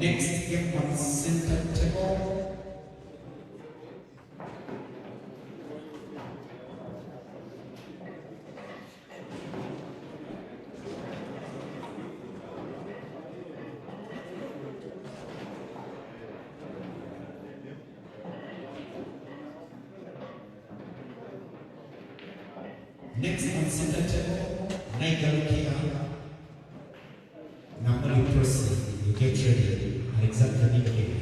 Next game on center table. Next on center table, Nigeria. Number person, you get ready. Alexander Nigeria.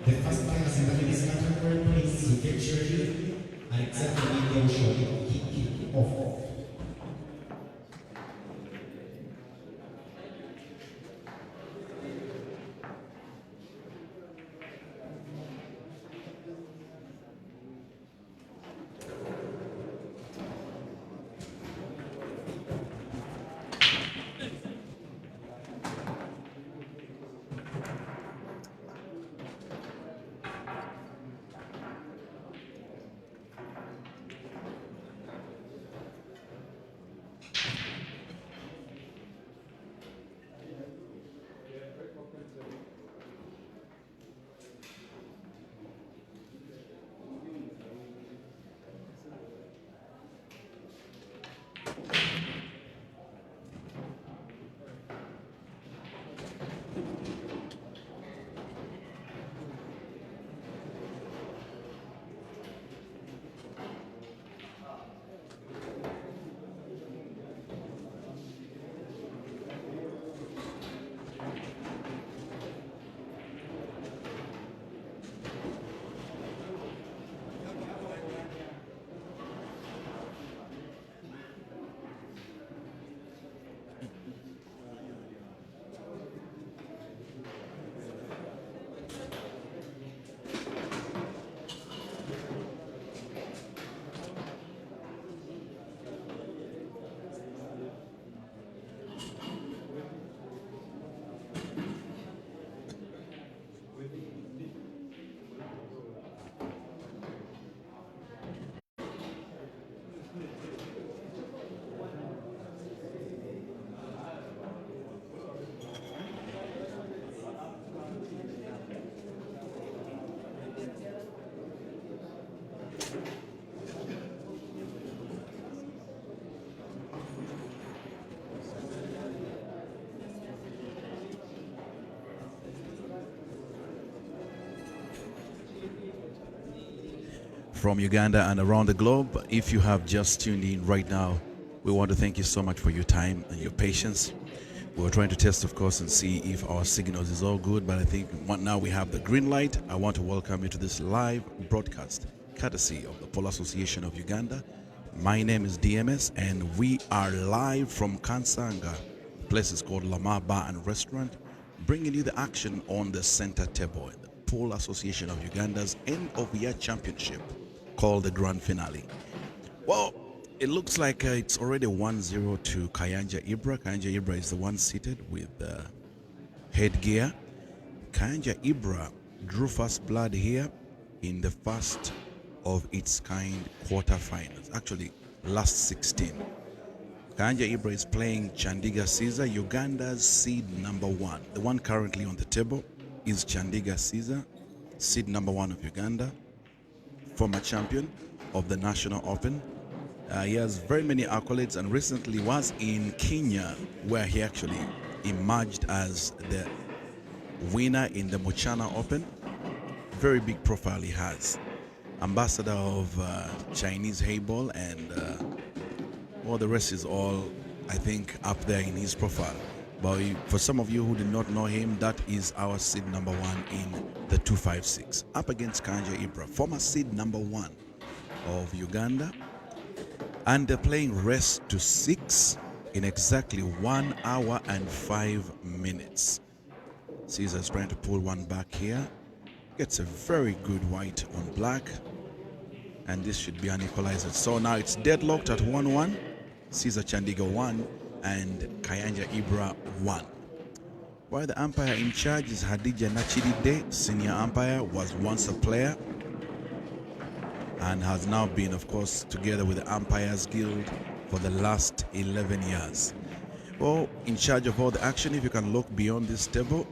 The first players in the ladies category, please, you get ready. Alexander Nigeria shall kick off. From Uganda and around the globe, if you have just tuned in right now, we want to thank you so much for your time and your patience. We were trying to test, of course, and see if our signals is all good, but I think now we have the green light. I want to welcome you to this live broadcast, courtesy of the Polo Association of Uganda. My name is DMS, and we are live from Kansanga. The place is called Lamar Bar and Restaurant, bringing you the action on the center table in the Polo Association of Uganda's end of year championship, called the grand finale. Well, it looks like it's already 1-0 to Kayanja Ibra. Kayanja Ibra is the one seated with headgear. Kayanja Ibra drew first blood here in the first of its kind quarterfinals, actually last 16. Kayanja Ibra is playing Chandiga Ceasar, Uganda's seed number 1. The one currently on the table is Chandiga Ceasar, seed number 1 of Uganda, former champion of the National Open. He has very many accolades and recently was in Kenya, where he actually emerged as the winner in the Mochana Open. Very big profile he has. Ambassador of Chinese Hayball, and well, the rest is all, I think, up there in his profile. But for some of you who did not know him, that is our seed number 1 in the 256. Up against Kayanja Ibra, former seed number 1 of Uganda. And they're playing rest to 6 in exactly 1 hour and 5 minutes. Ceasar's trying to pull one back here. Gets a very good white on black. and this should be an equalizer. So now it's deadlocked at 1-1. Ceasar Chandiga 1 and Kayanja Ibra 1. While the umpire in charge is Hadija Nachidide, senior umpire, was once a player and has now been, of course, together with the Umpires Guild for the last 11 years. Well, in charge of all the action, if you can look beyond this table,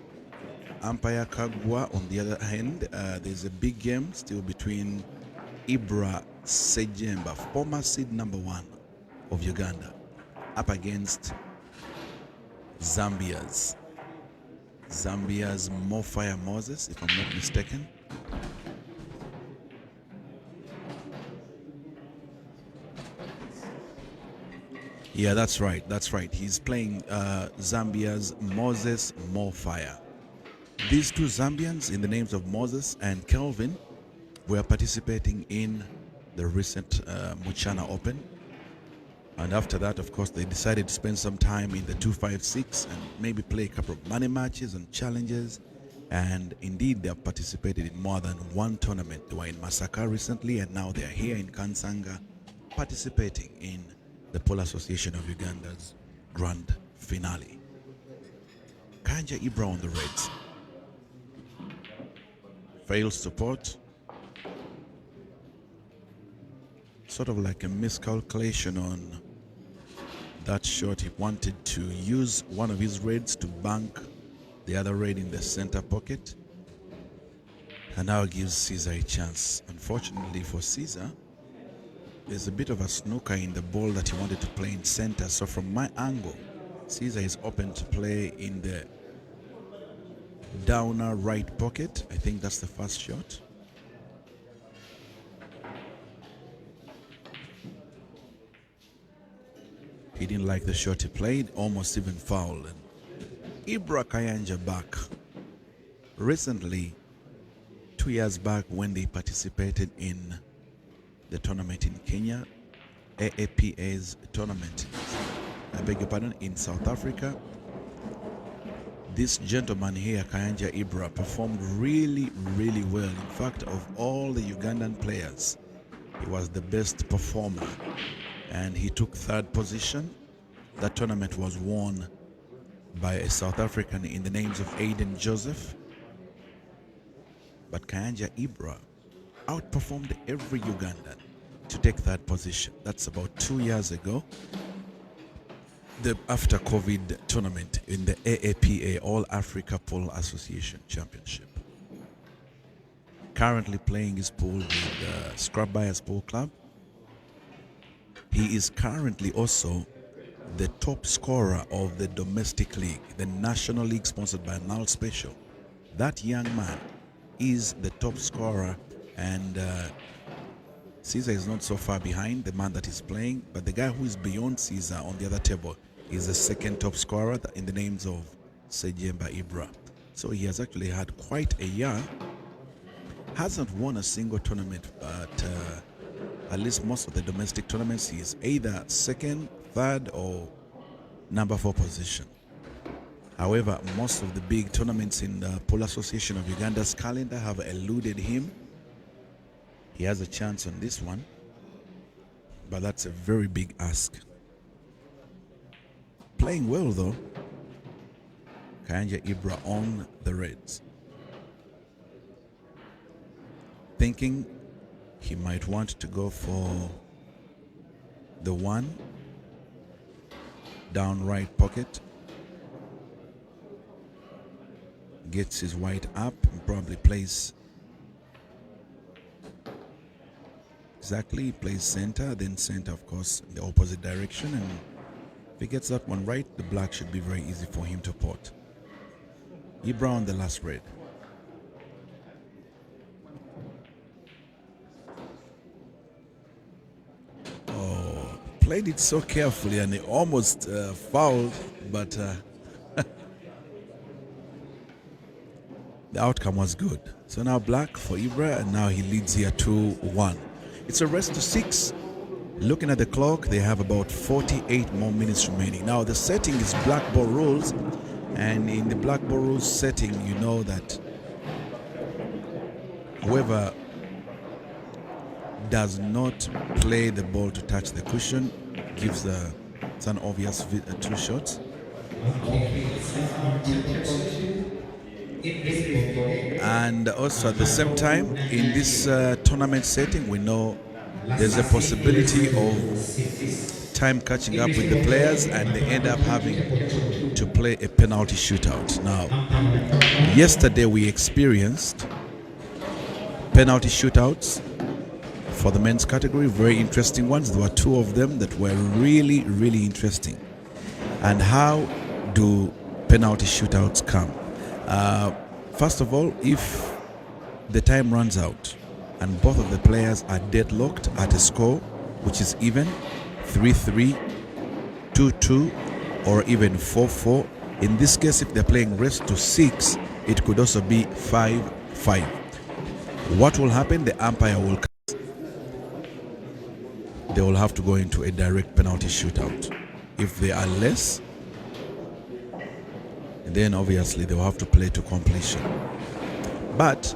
umpire Kagwa on the other hand, there's a big game still between Ibra Sejemba, former seed number 1 of Uganda, up against Zambia's Mofire Moses, if I'm not mistaken. Yeah, that's right. He's playing Zambia's Moses Mofire. These two Zambians, in the names of Moses and Kelvin, were participating in the recent Muchana Open. And after that, of course, they decided to spend some time in the 256 and maybe play a couple of money matches and challenges. And indeed, they have participated in more than one tournament. They were in Masaka recently, and now they are here in Kansanga participating in the Pole Association of Uganda's grand finale. Kayanja Ibra on the Reds. Fails support. Sort of like a miscalculation on that shot. He wanted to use one of his reds to bank the other red in the center pocket, and now gives Ceasar a chance. Unfortunately for Ceasar, there's a bit of a snooker in the ball that he wanted to play in center. So from my angle, Ceasar is open to play in the downer right pocket. I think that's the first shot. He didn't like the shot he played, almost even fouled. And Ibra Kayanja back. Recently, 2 years back when they participated in the tournament in Kenya, AAPA's tournament, I beg your pardon, in South Africa. This gentleman here, Kayanja Ibra, performed really, really well. In fact, of all the Ugandan players, he was the best performer, and he took third position. That tournament was won by a South African in the names of Aiden Joseph. But Kayanja Ibra outperformed every Ugandan to take third position. That's about 2 years ago. The after COVID tournament in the AAPA, All Africa Pole Association Championship. Currently playing his pool with Scrub Buyers Pool Club. He is currently also the top scorer of the domestic league, the national league sponsored by Null Special. That young man is the top scorer, and Ceasar is not so far behind the man that is playing, but the guy who is beyond Ceasar on the other table is the second top scorer in the names of Sejemba Ibra. So he has actually had quite a year. Hasn't won a single tournament, but at least most of the domestic tournaments he is either second, third, or number 4 position. However, most of the big tournaments in the Pole Association of Uganda's calendar have eluded him. He has a chance on this one, but that's a very big ask. Playing well though, Kayanja Ibra on the Reds. Thinking he might want to go for the one down right pocket. Gets his white up and probably plays exactly, plays center, then center of course in the opposite direction, and if he gets that one right, the black should be very easy for him to pot. Ibra on the last red. Oh, played it so carefully and he almost fouled, but the outcome was good. So now black for Ibra, and now he leads here 2-1. It's a rest to 6. Looking at the clock, they have about 48 more minutes remaining. Now the setting is black ball rules, and in the black ball rules setting, you know that whoever does not play the ball to touch the cushion, gives it's an obvious two shots. And also at the same time, in this tournament setting, we know there's a possibility of time catching up with the players and they end up having to play a penalty shootout. Now, yesterday we experienced penalty shootouts for the men's category, very interesting ones. There were two of them that were really, really interesting. And how do penalty shootouts come? First of all, if the time runs out and both of the players are deadlocked at a score which is even 3-3, 2-2, or even 4-4. In this case, if they're playing rest to 6, it could also be 5-5. What will happen? The umpire will they will have to go into a direct penalty shootout. If they are less, then obviously they will have to play to completion. But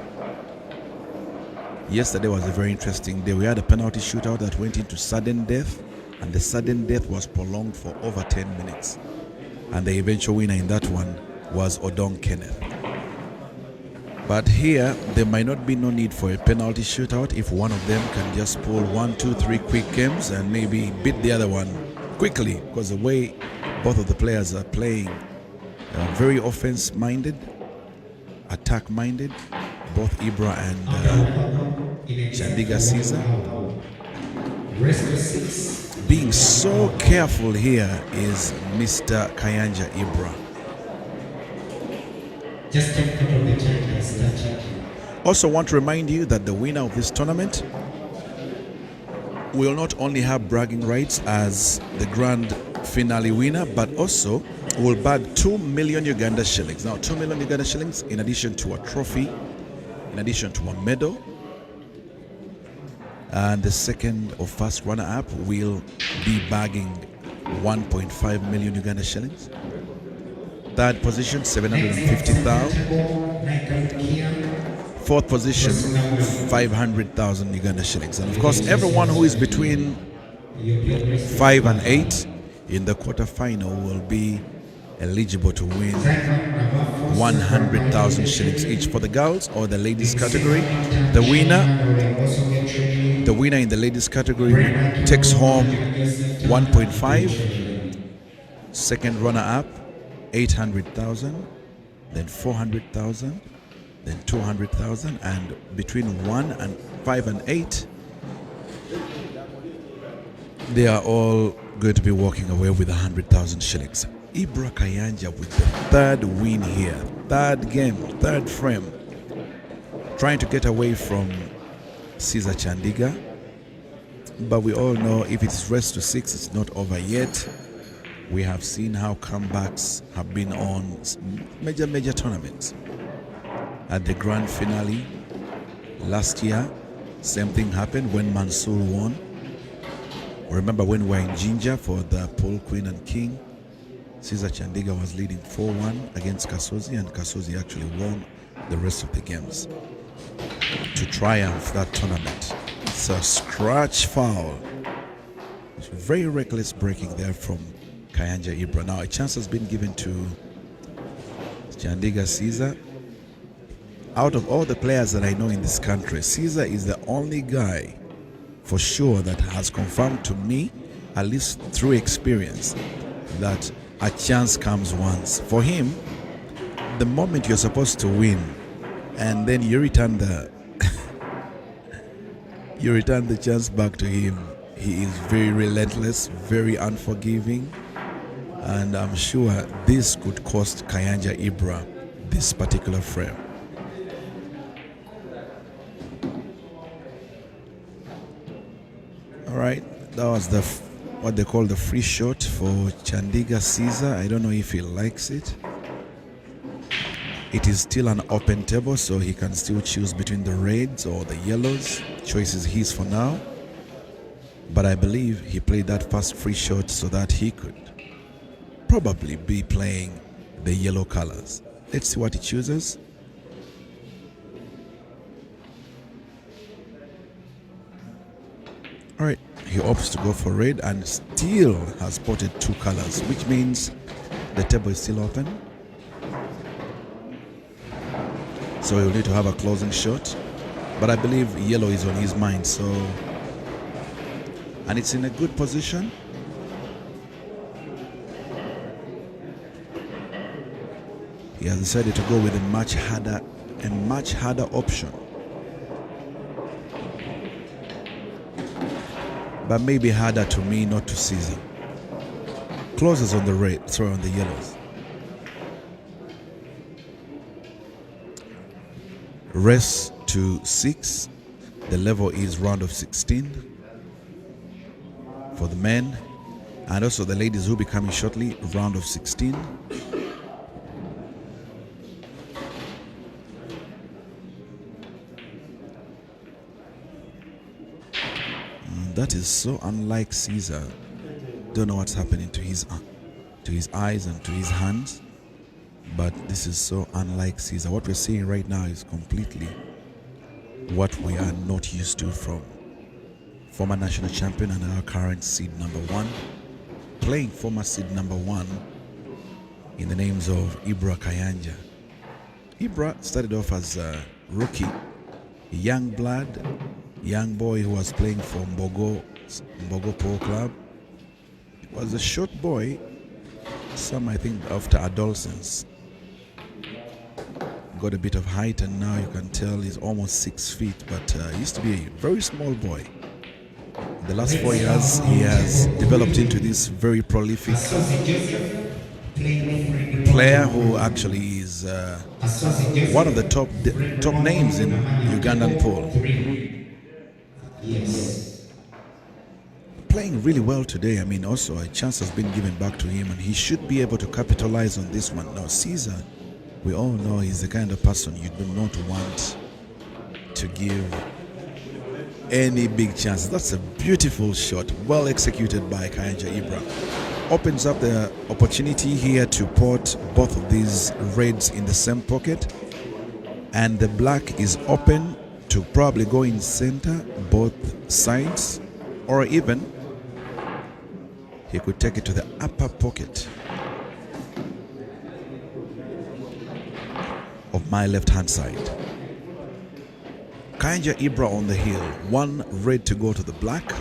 yesterday was a very interesting day. We had a penalty shootout that went into sudden death, and the sudden death was prolonged for over 10 minutes. And the eventual winner in that one was Odong Kenneth. But here, there might not be no need for a penalty shootout if one of them can just pull 1, 2, 3 quick games and maybe beat the other one quickly, because the way both of the players are playing, very offense-minded, attack-minded, both Ibra and Chandiga Ceasar. Being so careful here is Mr. Kayanja Ibra. Also want to remind you that the winner of this tournament will not only have bragging rights as the grand finale winner, but also will bag 2 million Uganda shillings. Now, 2 million Uganda shillings in addition to a trophy, in addition to a medal. And the second or first runner-up will be bagging 1.5 million Uganda shillings. Third position, 750,000. Fourth position, 500,000 Uganda shillings. And of course, everyone who is between 5 and 8 in the quarterfinal will be eligible to win 100,000 shillings each. For the girls or the ladies category, the winner in the ladies category takes home 1.5. Second runner-up, 800,000, then 400,000, then 200,000, and between 5 and 8, they are all going to be walking away with 100,000 shillings. Ibrahim Kayanja with the third win here, third game, third frame, trying to get away from Ceasar Chandiga. But we all know if it's rest to 6, it's not over yet. We have seen how comebacks have been on major tournaments. At the grand finale last year, same thing happened when Mansour won. Remember when we were in Jinja for the Pole Queen and King, Ceasar Chandiga was leading 4-1 against Kasozi, and Kasozi actually won the rest of the games to triumph that tournament. It's a scratch foul. It's very reckless breaking there from Kayanja Ibra. Now a chance has been given to Chandiga Ceasar. Out of all the players that I know in this country, Ceasar is the only guy for sure that has confirmed to me, at least through experience, that a chance comes once. For him, the moment you're supposed to win and then you return the you return the chance back to him, he is very relentless, very unforgiving, and I'm sure this could cost Kayanja Ibra this particular frame. All right, that was what they call the free shot for Chandiga Ceasar. I don't know if he likes it. It is still an open table, so he can still choose between the reds or the yellows. Choice is his for now. But I believe he played that first free shot so that he could probably be playing the yellow colors. Let's see what he chooses. All right, he opts to go for red and still has spotted 2 colors, which means the table is still open. So he'll need to have a closing shot. But I believe yellow is on his mind, so... And it's in a good position. He has decided to go with a much harder option. But maybe harder to me, not to Ceasar. Closes on the red, sorry, on the yellows. Race to 6. The level is round of 16 for the men, and also the ladies who will be coming shortly, round of 16. That is so unlike Ceasar. Don't know what's happening to his eyes and to his hands, but this is so unlike Ceasar. What we're seeing right now is completely what we are not used to from former national champion and our current seed number 1, playing former seed number 1 in the names of Ibrahim Kayanja. Ibra started off as a rookie, a young blood, young boy who was playing for Mbogo Polo Club. He was a short boy, some I think after adolescence. Got a bit of height, and now you can tell he's almost 6 feet, but he used to be a very small boy. The last 4 years, he has developed into this very prolific player who actually is one of the top names in Ugandan pole. Yes. Playing really well today. I mean, also a chance has been given back to him, and he should be able to capitalize on this one. Now, Ceasar, we all know he's the kind of person you do not want to give any big chances. That's a beautiful shot, well executed by Kayanja Ibra. Opens up the opportunity here to put both of these reds in the same pocket, and the black is open to probably go in center, both sides, or even he could take it to the upper pocket of my left hand side. Kayanja Ibra on the hill, 1 red to go to the black.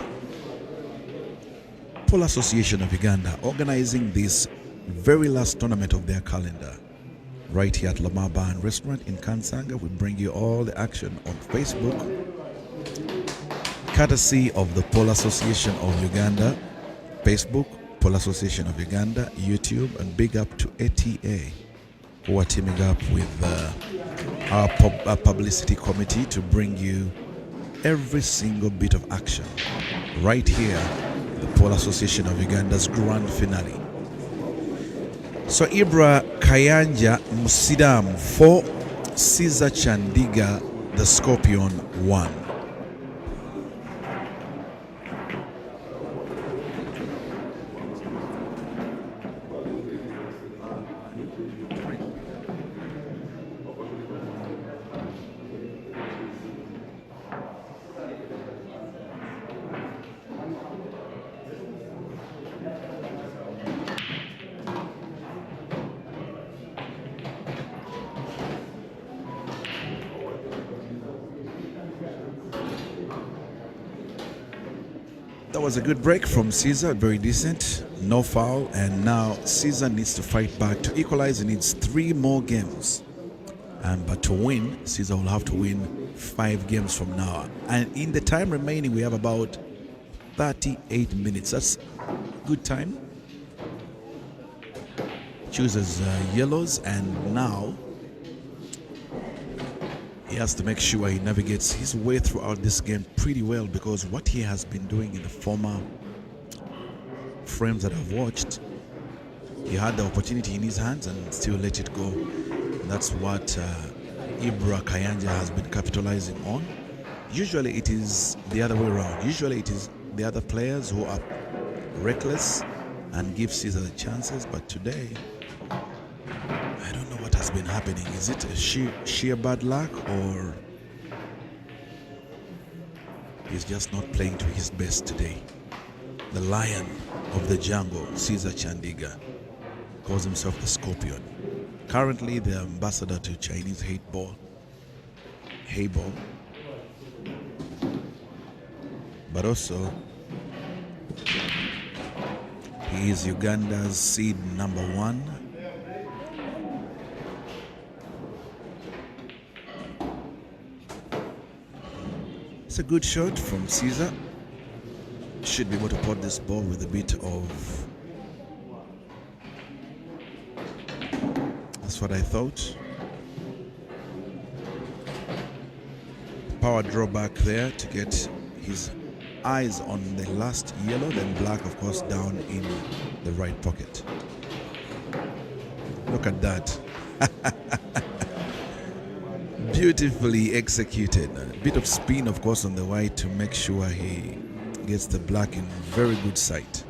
Pole Association of Uganda organizing this very last tournament of their calendar right here at Lamar Restaurant in Kansanga. We bring you all the action on Facebook, courtesy of the Pole Association of Uganda, Facebook, Pole Association of Uganda, YouTube, and big up to ATA, who are teaming up with our publicity committee to bring you every single bit of action right here, the Pole Association of Uganda's grand finale. So Ibra Kayanja Musidam 4, Ceasar Chandiga the Scorpion 1. That was a good break from Ceasar, very decent, no foul, and now Ceasar needs to fight back to equalize. He needs 3 more games, but to win, Ceasar will have to win 5 games from now. And in the time remaining, we have about 38 minutes. That's good time. Chooses yellows, and now he has to make sure he navigates his way throughout this game pretty well, because what he has been doing in the former frames that I've watched, he had the opportunity in his hands and still let it go. And that's what Ibrahim Kayanja has been capitalizing on. Usually it is the other way around. Usually it is the other players who are reckless and give Ceasar the chances, but today I don't know what has been happening. Is it a sheer bad luck, or He's just not playing to his best today. The lion of the jungle, Ceasar Chandiga, calls himself the Scorpion. Currently the ambassador to Chinese hateball, but also he is Uganda's seed number 1. It's a good shot from Ceasar. Should be able to pot this ball with a bit of... That's what I thought. Power draw back there to get his eyes on the last yellow, then black, of course, down in the right pocket. Look at that. Beautifully executed. A bit of spin, of course, on the white to make sure he gets the black in very good sight.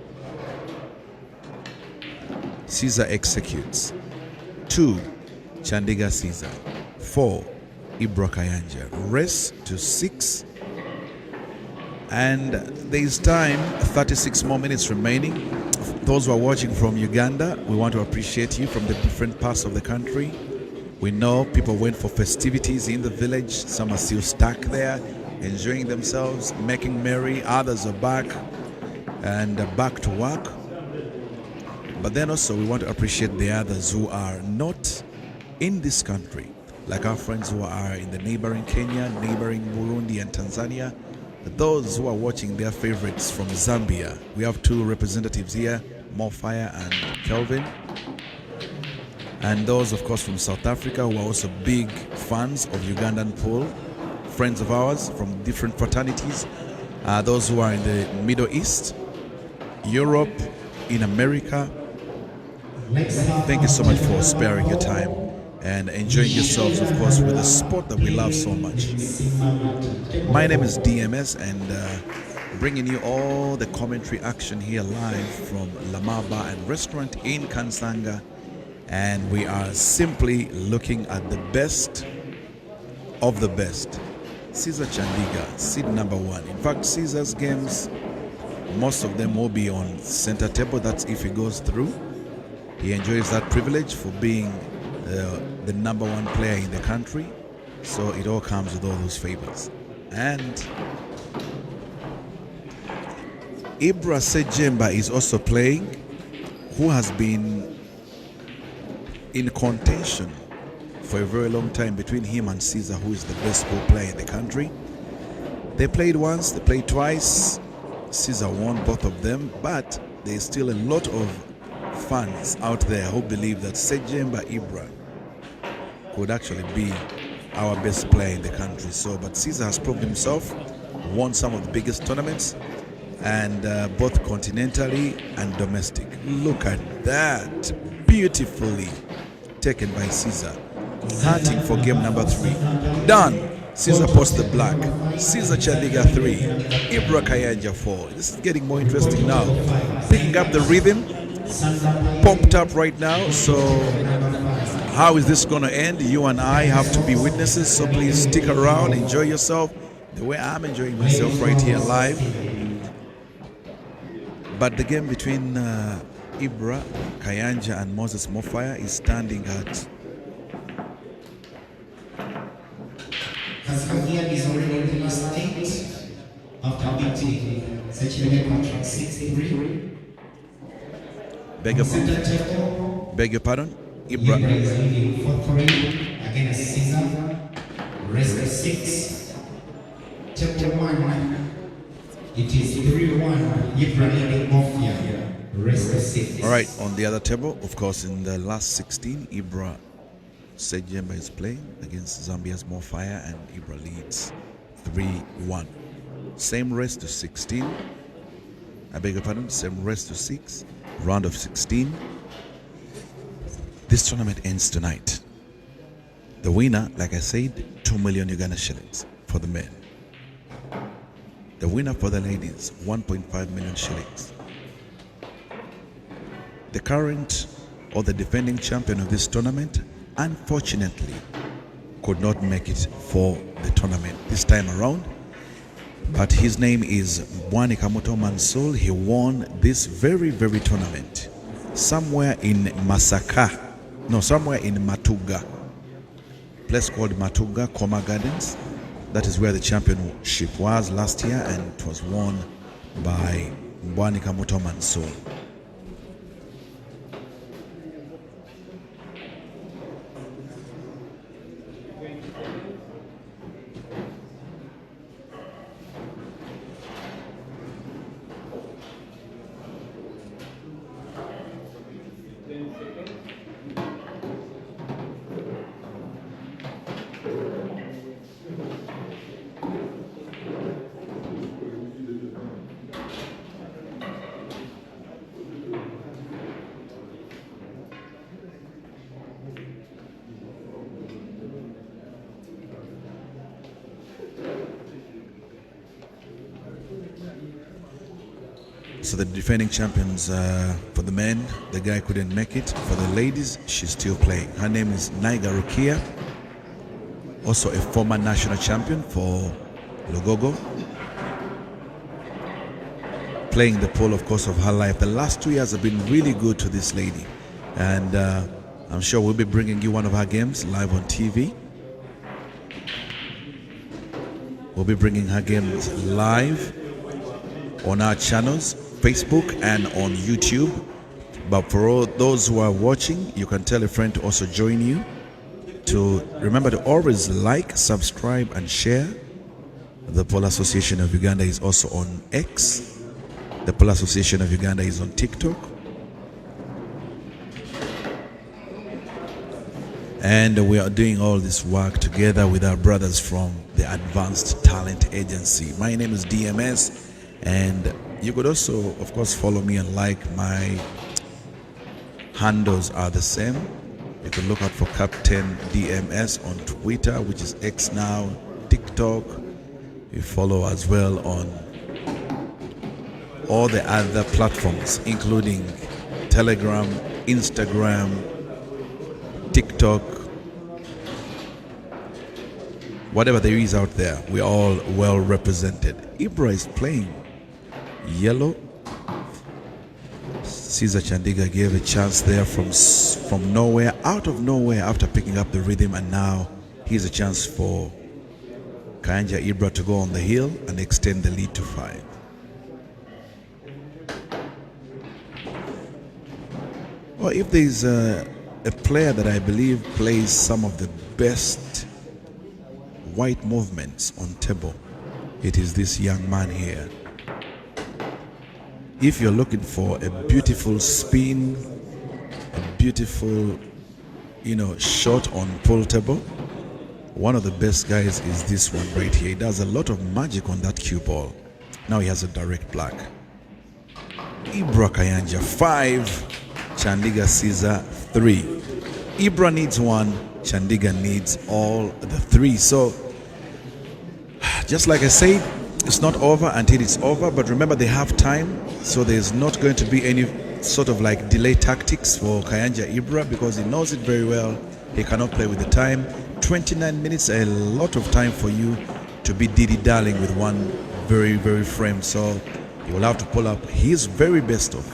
Ceasar executes. 2, Chandiga Ceasar. 4, Ibrahim Kayanja. Race to 6. And there is time, 36 more minutes remaining. Those who are watching from Uganda, we want to appreciate you from the different parts of the country. We know people went for festivities in the village. Some are still stuck there, enjoying themselves, making merry. Others are back and back to work. But then also we want to appreciate the others who are not in this country, like our friends who are in the neighboring Kenya, neighboring Burundi and Tanzania. Those who are watching their favorites from Zambia. We have 2 representatives here, Morfire and Kelvin. And those, of course, from South Africa who are also big fans of Ugandan pool, friends of ours from different fraternities. Those who are in the Middle East, Europe, in America. Thank you so much for sparing your time and enjoying yourselves, of course, with the sport that we love so much. My name is DMS, and bringing you all the commentary action here live from Lamar Bar and Restaurant in Kansanga. And we are simply looking at the best of the best. Ceasar Chandiga, seed number 1. In fact, Ceasar's games, most of them will be on center table. That's if he goes through. He enjoys that privilege for being the number 1 player in the country. So it all comes with all those favors. And Ibra Sejemba is also playing, who has been in contention for a very long time between him and Ceasar, who is the best ball player in the country. They played once, they played twice. Ceasar won both of them, but there's still a lot of fans out there who believe that Sejemba Ibra could actually be our best player in the country. So, but Ceasar has proved himself, won some of the biggest tournaments, and both continentally and domestic. Look at that, beautifully taken by Ceasar, hunting for game number 3. Done. Ceasar posts the black. Ceasar Chandiga 3. Ibrahim Kayanja 4. This is getting more interesting now. Picking up the rhythm. Pumped up right now. So how is this going to end? You and I have to be witnesses. So please stick around. Enjoy yourself the way I'm enjoying myself right here live. But the game between Ibrahim Kayanja and Moses Mofaya is standing at... Tanzania is already in the state after beating such a contract 6-3. Beg your pardon? Ibrahim is leading 4-3 against Ceasar. Rest of 6. Chapter 1. It is 3-1. Ibrahim Mofia. Rest of 6. All right, on the other table, of course, in the last 16, Ibra Sejemba is playing against Zambia's Morfire, and Ibra leads 3-1. Same race to 16. I beg your pardon, same race to 6. Round of 16. This tournament ends tonight. The winner, like I said, 2 million Uganda shillings for the men. The winner for the ladies, 1.5 million shillings. The current or the defending champion of this tournament, unfortunately, could not make it for the tournament this time around. but his name is Bwani Kamuto Mansul. He won this very, very tournament somewhere in somewhere in Matuga, place called Matuga Koma Gardens. That is where the championship was last year, and it was won by Bwani Kamuto Mansul. So the defending champions for the men, the guy couldn't make it. For the ladies, she's still playing. Her name is Naiga Rukia, also a former national champion for Lugogo. Playing the pole, of course, of her life. The last 2 years have been really good to this lady. And I'm sure we'll be bringing you one of her games live on TV. We'll be bringing her games live on our channels, Facebook and on YouTube. But for all those who are watching, you can tell a friend to also join you. To remember to always like, subscribe and share. The Pole Association of Uganda is also on X. The Pole Association of Uganda is on TikTok. And we are doing all this work together with our brothers from the Advanced Talent Agency. My name is DMS. And you could also, of course, follow me and like. My handles are the same. You can look out for Captain DMS on Twitter, which is X now, TikTok. You follow as well on all the other platforms, including Telegram, Instagram, TikTok, whatever there is out there. We're all well represented. Ibra is playing yellow. Ceasar Chandiga gave a chance there from nowhere, out of nowhere, after picking up the rhythm, and now here's a chance for Kayanja Ibra to go on the hill and extend the lead to 5. Well, if there's a player that I believe plays some of the best white movements on table, it is this young man here. If you're looking for a beautiful spin, a beautiful, shot on pool table, one of the best guys is this one right here. He does a lot of magic on that cue ball. Now he has a direct black. Ibrahim Kayanja 5, Chandiga Ceasar 3. Ibra needs 1, Chandiga needs all the 3. So, just like I said, it's not over until it's over, but remember they have time, so there's not going to be any sort of like delay tactics for Kayanja Ibra, because he knows it very well. He cannot play with the time. 29 minutes, a lot of time for you to be dilly-dallying with one very, very frame, so he will have to pull up his very best of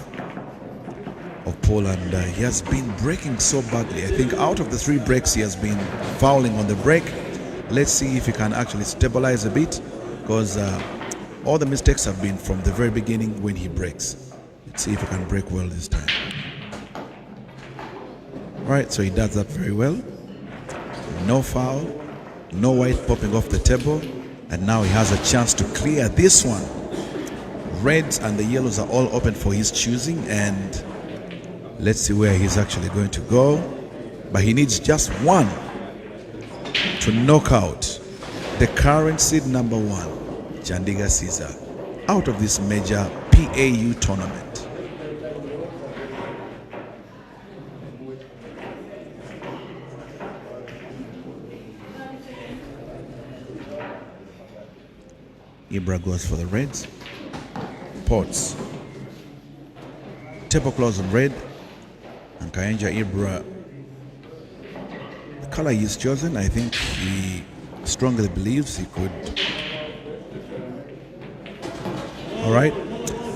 pole, and he has been breaking so badly. I think out of the 3 breaks he has been fouling on the break. Let's see if he can actually stabilize a bit, because all the mistakes have been from the very beginning when he breaks. Let's see if he can break well this time. Right, so he does that very well. No foul, no white popping off the table, and now he has a chance to clear this one. Reds and the yellows are all open for his choosing, and let's see where he's actually going to go. But he needs just 1 to knock out the current seed number 1, Chandiga Ceasar, out of this major PAU tournament. Ibra goes for the reds. Pots. Tablecloths on red. And Kayanja Ibra, the color he's chosen, I think he strongly believes he could All right,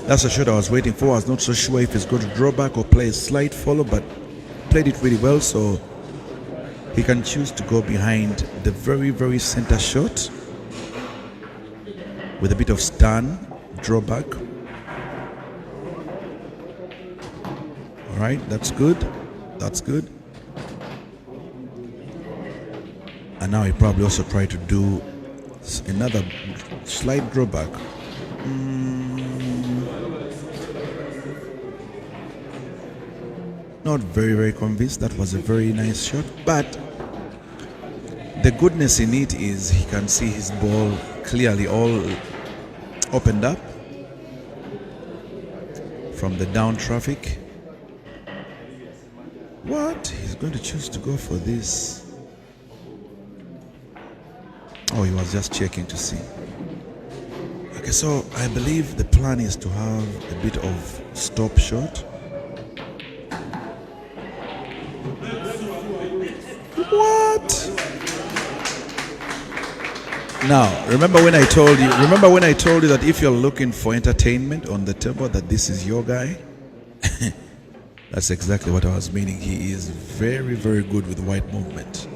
that's the shot I was waiting for. I was not so sure if he's going to draw back or play a slight follow, but played it really well. So he can choose to go behind the very, very center shot with a bit of stun, draw back. All right, that's good. That's good. And now he probably also tried to do another slight drawback. Not very, very convinced. That was a very nice shot, but the goodness in it is he can see his ball clearly all opened up from the down traffic. What? He's going to choose to go for this. Oh, he was just checking to see. Okay, so I believe the plan is to have a bit of stop shot. What? Now, remember when I told you that if you're looking for entertainment on the table, that this is your guy? That's exactly what I was meaning. He is very, very good with white movement.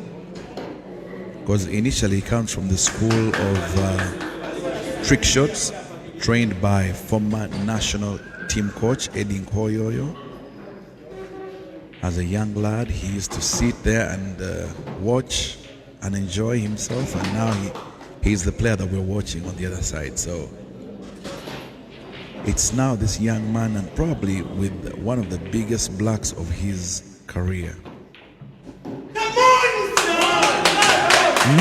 Because initially he comes from the school of trick shots, trained by former national team coach Eddie Nkoyoyo. As a young lad, he used to sit there and watch and enjoy himself, and now he's the player that we're watching on the other side. So it's now this young man, and probably with one of the biggest blocks of his career.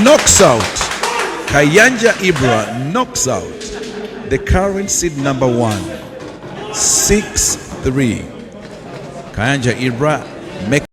Knocks out. Kayanja Ibra knocks out the current seed number 1, 6-3. Kayanja Ibra makes